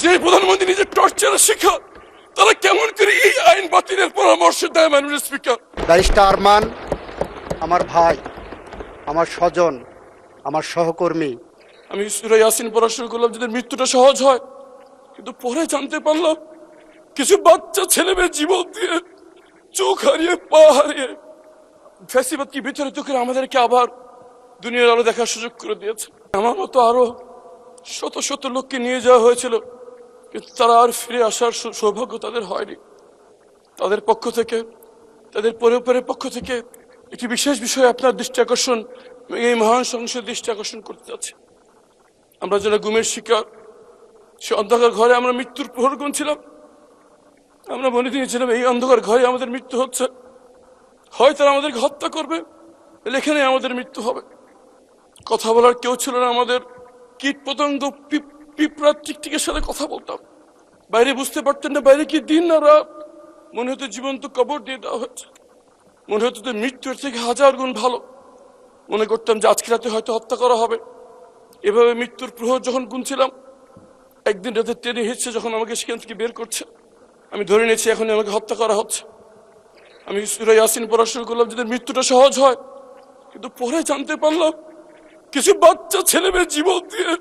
যে প্রধানমন্ত্রী নিজের টর্চারের শিকার, তারা কেমন করে এই আইন বাতিলের পরামর্শ দেয়? মাননীয় স্পিকার, ব্যারিস্টার আরমান আমার ভাই, আমার স্বজন, আমার সহকর্মী। আমি সূরা ইয়াসিন পড়া শুরু করলাম যাদের মৃত্যুটা সহজ হয়, কিন্তু পরে জানতে পারলাম কিছু বাচ্চা ছেলে মেয়ে জীবন দিয়ে, চোখ হারিয়ে, পা হারিয়ে ফ্যাসিবাদ কি বিতাড়িত করে আমাদেরকে আবার দুনিয়ার আলো দেখার সুযোগ করে দিয়েছে। আমার মতো আরো শত শত লোককে নিয়ে যাওয়া হয়েছিল, কিন্তু তারা আর ফিরে আসার সৌভাগ্য তাদের হয়নি। তাদের পক্ষ থেকে, তাদের পরিবারের পক্ষ থেকে একটি বিশেষ বিষয়ে আপনার দৃষ্টি আকর্ষণ, এই মহান সংসদ দৃষ্টি আকর্ষণ করতে যাচ্ছে। আমরা যারা গুমের শিকার, সে অন্ধকার ঘরে আমরা মৃত্যুর প্রহর গুনছিলাম। আমরা মনে দিয়েছিলাম এই অন্ধকার ঘরে আমাদের মৃত্যু হচ্ছে, হয় তারা আমাদেরকে হত্যা করবে, এখানে আমাদের মৃত্যু হবে। কথা বলার কেউ ছিল না আমাদের। কীট পতঙ্গ, পিঁপড়া, টিকটিকের সাথে কথা বলতাম। বাইরে বুঝতে পারতেন না বাইরে কি দিন না রাত। মনে হতো জীবন্ত কবর দিয়ে দেওয়া হয়েছে। মনে হতো যে মৃত্যুর থেকে হাজার গুণ ভালো। মনে করতাম যে আজকে রাতে হয়তো হত্যা করা হবে। এভাবে মৃত্যুর প্রহর যখন গুনছিলাম, একদিন রাতে ট্রেনে হিসছে যখন আমাকে সেখান থেকে বের করছে, আমি ধরে নিয়েছি এখন আমাকে হত্যা করা হচ্ছে। আমি সূরা ইয়াসিন পড়া শুরু করলাম যাদের মৃত্যুটা সহজ হয়, কিন্তু পরে জানতে পারলাম কিছু বাচ্চা ছেলে মেয়ে জীবন দিয়ে,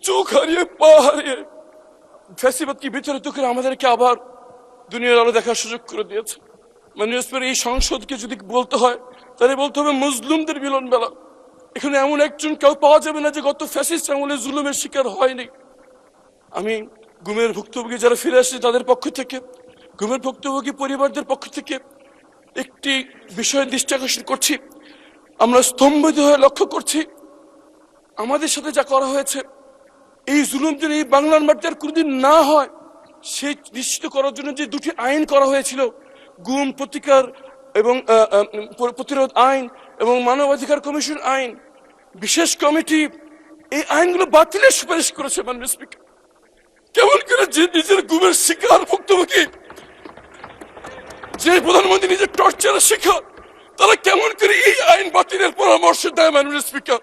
চোখ হারিয়ে, পা হারিয়ে ফ্যাসিবাদ কি বিতাড়িত করে আমাদেরকে আবার দুনিয়ার আলো দেখার সুযোগ করে দিয়েছে। মাননীয় স্পিকার, এই সংসদকে যদি বলতে হয় তাহলে বলতে হবে মজলুমদের মিলন মেলা। এখানে এমন একজন কেউ পাওয়া যাবে না যে গত ফ্যাসিস্ট আমলে জুলুমের শিকার হয়নি। আমি গুমের ভুক্তভোগী যারা ফিরে আসছে তাদের পক্ষ থেকে, গুমের ভুক্তভোগী পরিবারদের পক্ষ থেকে একটি বিষয়ে দৃষ্টি আকর্ষণ করছি। আমরা স্তম্ভিত হয়ে লক্ষ্য করছি আমাদের সাথে যা করা হয়েছে, এই জুলুম যেন এই বাংলার মাটিতে আর কোনোদিন না হয় সেই নিশ্চিত করার জন্য যে দুটি আইন করা হয়েছিল, গুম প্রতিকার এবং প্রতিরোধ আইন এবং মানবাধিকার কমিশন আইন, বিশেষ কমিটি এই আইনগুলো বাতিলের সুপারিশ করেছে। মাননীয় স্পিকার, কেমন করে যে নিজের গুমের শিকার ভুক্তভোগী, যে প্রধানমন্ত্রী নিজের টর্চারের শিকার, তারা কেমন করে এই আইন বাতিলের পরামর্শ দেয়? মাননীয় স্পিকার,